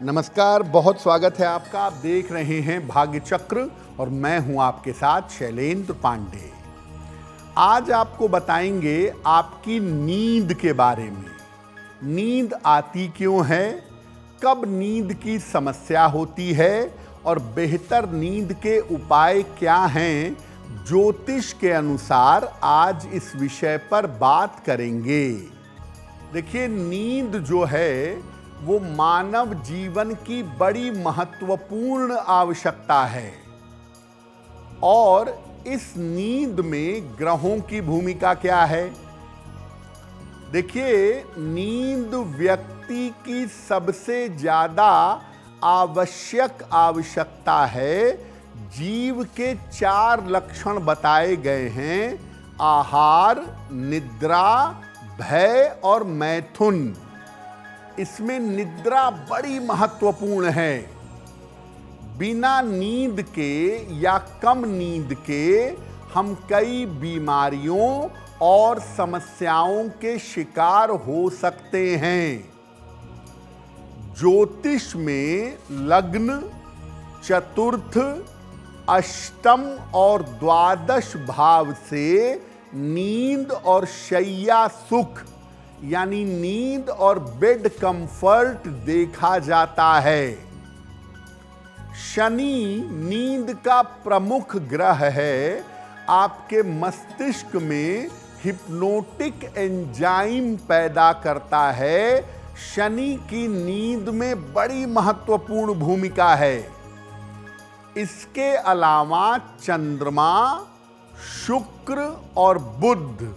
नमस्कार, बहुत स्वागत है आपका। आप देख रहे हैं भाग्य चक्र और मैं हूं आपके साथ शैलेंद्र पांडे। आज आपको बताएंगे आपकी नींद के बारे में। नींद आती क्यों है, कब नींद की समस्या होती है और बेहतर नींद के उपाय क्या हैं, ज्योतिष के अनुसार आज इस विषय पर बात करेंगे। देखिए, नींद जो है वो मानव जीवन की बड़ी महत्वपूर्ण आवश्यकता है और इस नींद में ग्रहों की भूमिका क्या है। देखिए, नींद व्यक्ति की सबसे ज्यादा आवश्यकता है। जीव के 4 लक्षण बताए गए हैं: आहार, निद्रा, भय और मैथुन। इसमें निद्रा बड़ी महत्वपूर्ण है। बिना नींद के या कम नींद के हम कई बीमारियों और समस्याओं के शिकार हो सकते हैं। ज्योतिष में लग्न, चतुर्थ, अष्टम और द्वादश भाव से नींद और शैया सुख यानी नींद और बेड कंफर्ट देखा जाता है। शनि नींद का प्रमुख ग्रह है। आपके मस्तिष्क में हिप्नोटिक एंजाइम पैदा करता है। शनि की नींद में बड़ी महत्वपूर्ण भूमिका है। इसके अलावा चंद्रमा, शुक्र और बुध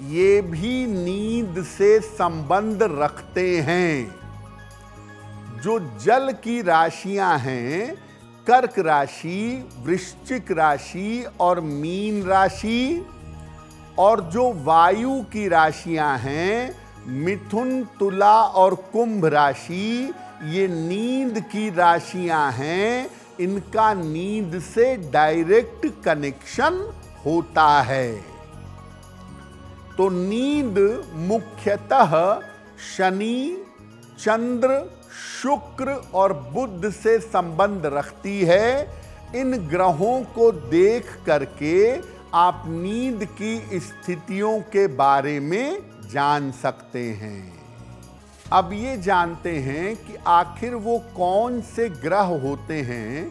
ये भी नींद से संबंध रखते हैं। जो जल की राशियां हैं, कर्क राशि, वृश्चिक राशि और मीन राशि, और जो वायु की राशियां हैं, मिथुन, तुला और कुंभ राशि, ये नींद की राशियां हैं। इनका नींद से डायरेक्ट कनेक्शन होता है। तो नींद मुख्यतः शनि, चंद्र, शुक्र और बुध से संबंध रखती है। इन ग्रहों को देख करके आप नींद की स्थितियों के बारे में जान सकते हैं। अब ये जानते हैं कि आखिर वो कौन से ग्रह होते हैं,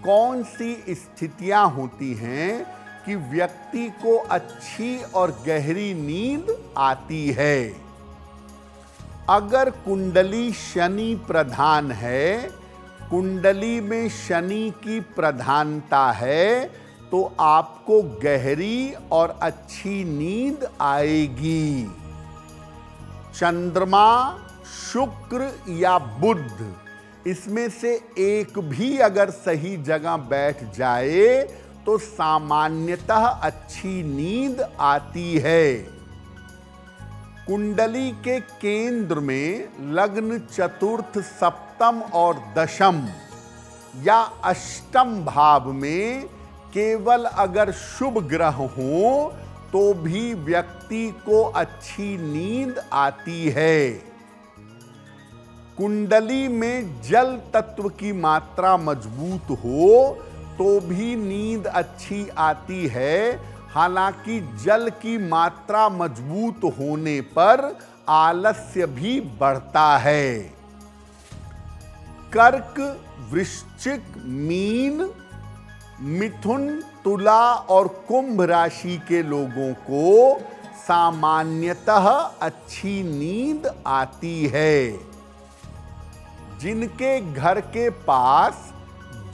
कौन सी स्थितियां होती हैं कि व्यक्ति को अच्छी और गहरी नींद आती है। अगर कुंडली शनि प्रधान है, कुंडली में शनि की प्रधानता है, तो आपको गहरी और अच्छी नींद आएगी। चंद्रमा, शुक्र या बुध, इसमें से एक भी अगर सही जगह बैठ जाए तो सामान्यतः अच्छी नींद आती है। कुंडली के केंद्र में लग्न, चतुर्थ, सप्तम और दशम या अष्टम भाव में केवल अगर शुभ ग्रह हो तो भी व्यक्ति को अच्छी नींद आती है। कुंडली में जल तत्व की मात्रा मजबूत हो तो भी नींद अच्छी आती है। हालांकि जल की मात्रा मजबूत होने पर आलस्य भी बढ़ता है। कर्क, वृश्चिक, मीन, मिथुन, तुला और कुंभ राशि के लोगों को सामान्यतः अच्छी नींद आती है। जिनके घर के पास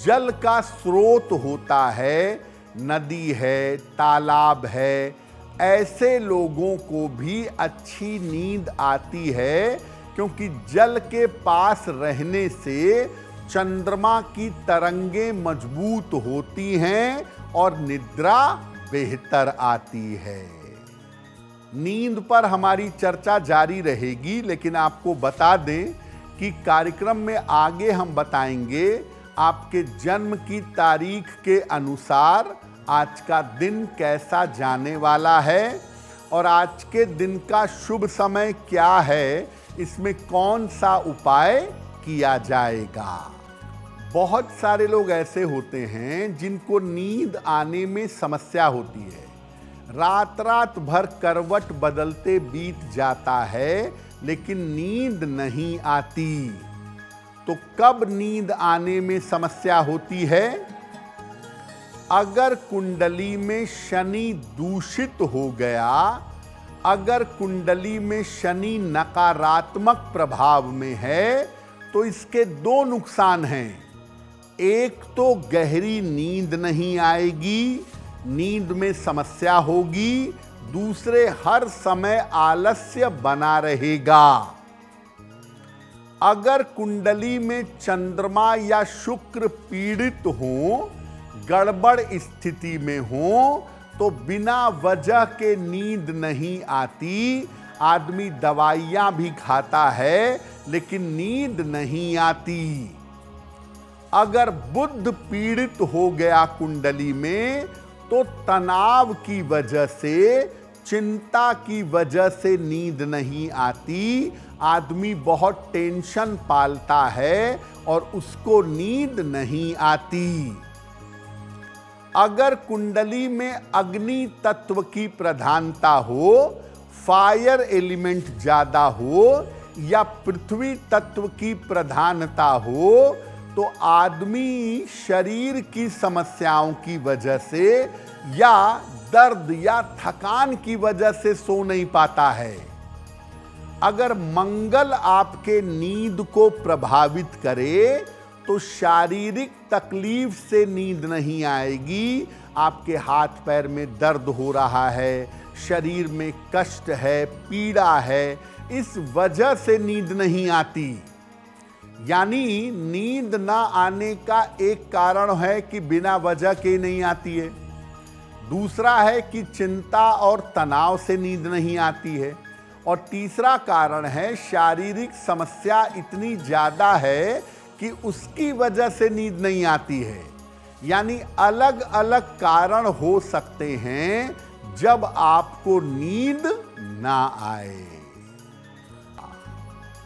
जल का स्रोत होता है, नदी है, तालाब है, ऐसे लोगों को भी अच्छी नींद आती है, क्योंकि जल के पास रहने से चंद्रमा की तरंगें मजबूत होती हैं और निद्रा बेहतर आती है। नींद पर हमारी चर्चा जारी रहेगी, लेकिन आपको बता दें कि कार्यक्रम में आगे हम बताएंगे आपके जन्म की तारीख के अनुसार आज का दिन कैसा जाने वाला है और आज के दिन का शुभ समय क्या है, इसमें कौन सा उपाय किया जाएगा। बहुत सारे लोग ऐसे होते हैं जिनको नींद आने में समस्या होती है। रात रात भर करवट बदलते बीत जाता है लेकिन नींद नहीं आती। तो कब नींद आने में समस्या होती है? अगर कुंडली में शनि दूषित हो गया, अगर कुंडली में शनि नकारात्मक प्रभाव में है तो इसके दो नुकसान हैं। एक तो गहरी नींद नहीं आएगी, नींद में समस्या होगी। दूसरे, हर समय आलस्य बना रहेगा। अगर कुंडली में चंद्रमा या शुक्र पीड़ित हो, गड़बड़ स्थिति में हो, तो बिना वजह के नींद नहीं आती। आदमी दवाइयां भी खाता है लेकिन नींद नहीं आती। अगर बुध पीड़ित हो गया कुंडली में तो तनाव की वजह से, चिंता की वजह से नींद नहीं आती। आदमी बहुत टेंशन पालता है और उसको नींद नहीं आती। अगर कुंडली में अग्नि तत्व की प्रधानता हो, फायर एलिमेंट ज्यादा हो या पृथ्वी तत्व की प्रधानता हो तो आदमी शरीर की समस्याओं की वजह से या दर्द या थकान की वजह से सो नहीं पाता है। अगर मंगल आपके नींद को प्रभावित करे तो शारीरिक तकलीफ से नींद नहीं आएगी। आपके हाथ पैर में दर्द हो रहा है, शरीर में कष्ट है, पीड़ा है, इस वजह से नींद नहीं आती। यानी नींद ना आने का एक कारण है कि बिना वजह के नहीं आती है। दूसरा है कि चिंता और तनाव से नींद नहीं आती है। और तीसरा कारण है शारीरिक समस्या इतनी ज्यादा है कि उसकी वजह से नींद नहीं आती है। यानी अलग अलग कारण हो सकते हैं जब आपको नींद ना आए।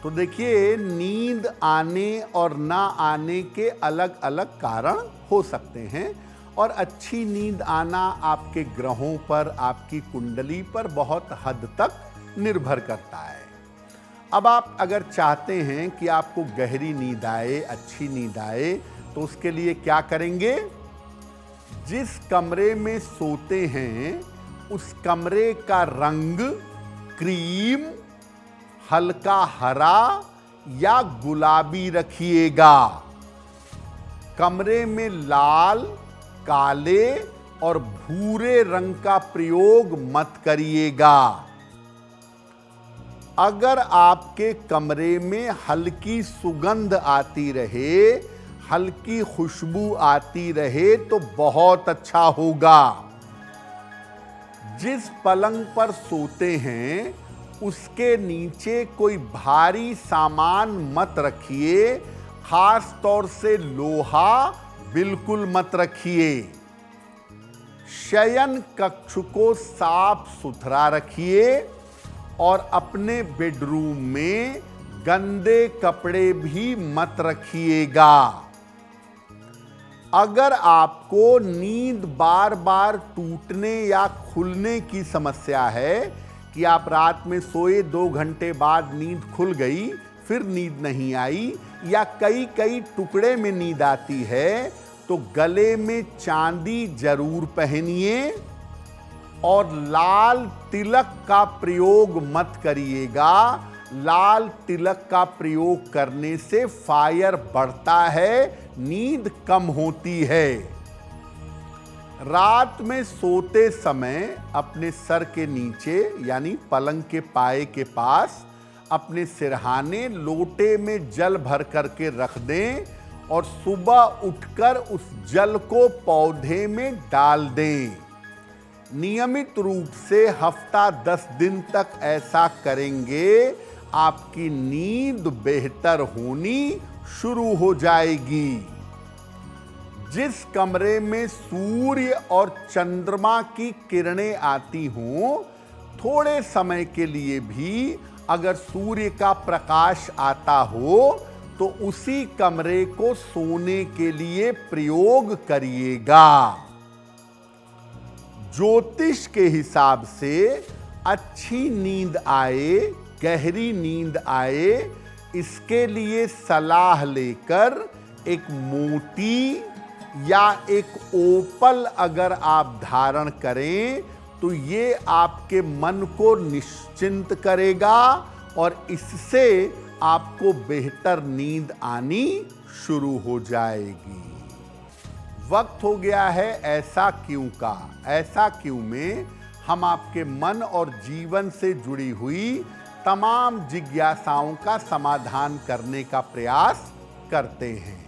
तो देखिए, नींद आने और ना आने के अलग अलग कारण हो सकते हैं और अच्छी नींद आना आपके ग्रहों पर, आपकी कुंडली पर बहुत हद तक निर्भर करता है। अब आप अगर चाहते हैं कि आपको गहरी नींद आए, अच्छी नींद आए, तो उसके लिए क्या करेंगे? जिस कमरे में सोते हैं उस कमरे का रंग क्रीम, हल्का हरा या गुलाबी रखिएगा। कमरे में लाल, काले और भूरे रंग का प्रयोग मत करिएगा। अगर आपके कमरे में हल्की सुगंध आती रहे, हल्की खुशबू आती रहे तो बहुत अच्छा होगा। जिस पलंग पर सोते हैं उसके नीचे कोई भारी सामान मत रखिए, खास तौर से लोहा बिल्कुल मत रखिए। शयन कक्ष को साफ सुथरा रखिए और अपने बेडरूम में गंदे कपड़े भी मत रखिएगा। अगर आपको नींद बार बार टूटने या खुलने की समस्या है कि आप रात में सोए 2 घंटे बाद नींद खुल गई, फिर नींद नहीं आई, या कई कई टुकड़े में नींद आती है, तो गले में चांदी जरूर पहनिए और लाल तिलक का प्रयोग मत करिएगा। लाल तिलक का प्रयोग करने से फायर बढ़ता है, नींद कम होती है। रात में सोते समय अपने सर के नीचे यानी पलंग के पाए के पास अपने सिरहाने लोटे में जल भर करके रख दें और सुबह उठकर उस जल को पौधे में डाल दें। नियमित रूप से हफ्ता 10 दिन तक ऐसा करेंगे, आपकी नींद बेहतर होनी शुरू हो जाएगी। जिस कमरे में सूर्य और चंद्रमा की किरणें आती हों, थोड़े समय के लिए भी अगर सूर्य का प्रकाश आता हो तो तो उसी कमरे को सोने के लिए प्रयोग करिएगा। ज्योतिष के हिसाब से अच्छी नींद आए, गहरी नींद आए, इसके लिए सलाह लेकर एक मोटी या एक ओपल अगर आप धारण करें तो ये आपके मन को निश्चिंत करेगा और इससे आपको बेहतर नींद आनी शुरू हो जाएगी। वक्त हो गया है ऐसा क्यों का। ऐसा क्यों में हम आपके मन और जीवन से जुड़ी हुई तमाम जिज्ञासाओं का समाधान करने का प्रयास करते हैं।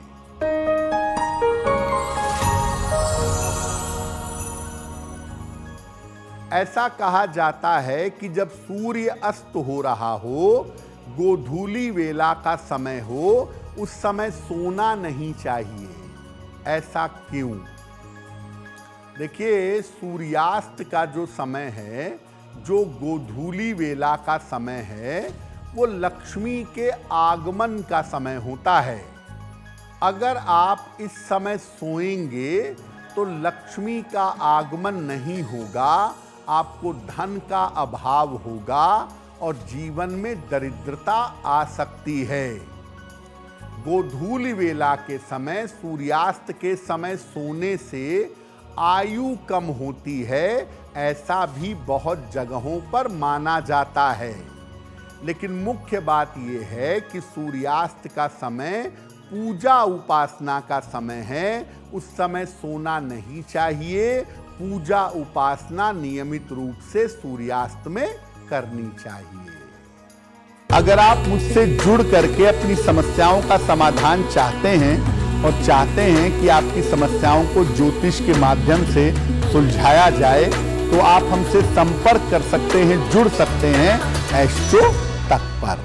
ऐसा कहा जाता है कि जब सूर्य अस्त हो रहा हो, गोधूली वेला का समय हो, उस समय सोना नहीं चाहिए। ऐसा क्यों? देखिए, सूर्यास्त का जो समय है, जो गोधूली वेला का समय है, वो लक्ष्मी के आगमन का समय होता है। अगर आप इस समय सोएंगे तो लक्ष्मी का आगमन नहीं होगा, आपको धन का अभाव होगा और जीवन में दरिद्रता आ सकती है। गोधूली वेला के समय, सूर्यास्त के समय सोने से आयु कम होती है, ऐसा भी बहुत जगहों पर माना जाता है। लेकिन मुख्य बात यह है कि सूर्यास्त का समय पूजा उपासना का समय है, उस समय सोना नहीं चाहिए। पूजा उपासना नियमित रूप से सूर्यास्त में करनी चाहिए। अगर आप मुझसे जुड़ करके अपनी समस्याओं का समाधान चाहते हैं और चाहते हैं कि आपकी समस्याओं को ज्योतिष के माध्यम से सुलझाया जाए, तो आप हमसे संपर्क कर सकते हैं, जुड़ सकते हैं एस्ट्रो तक पर।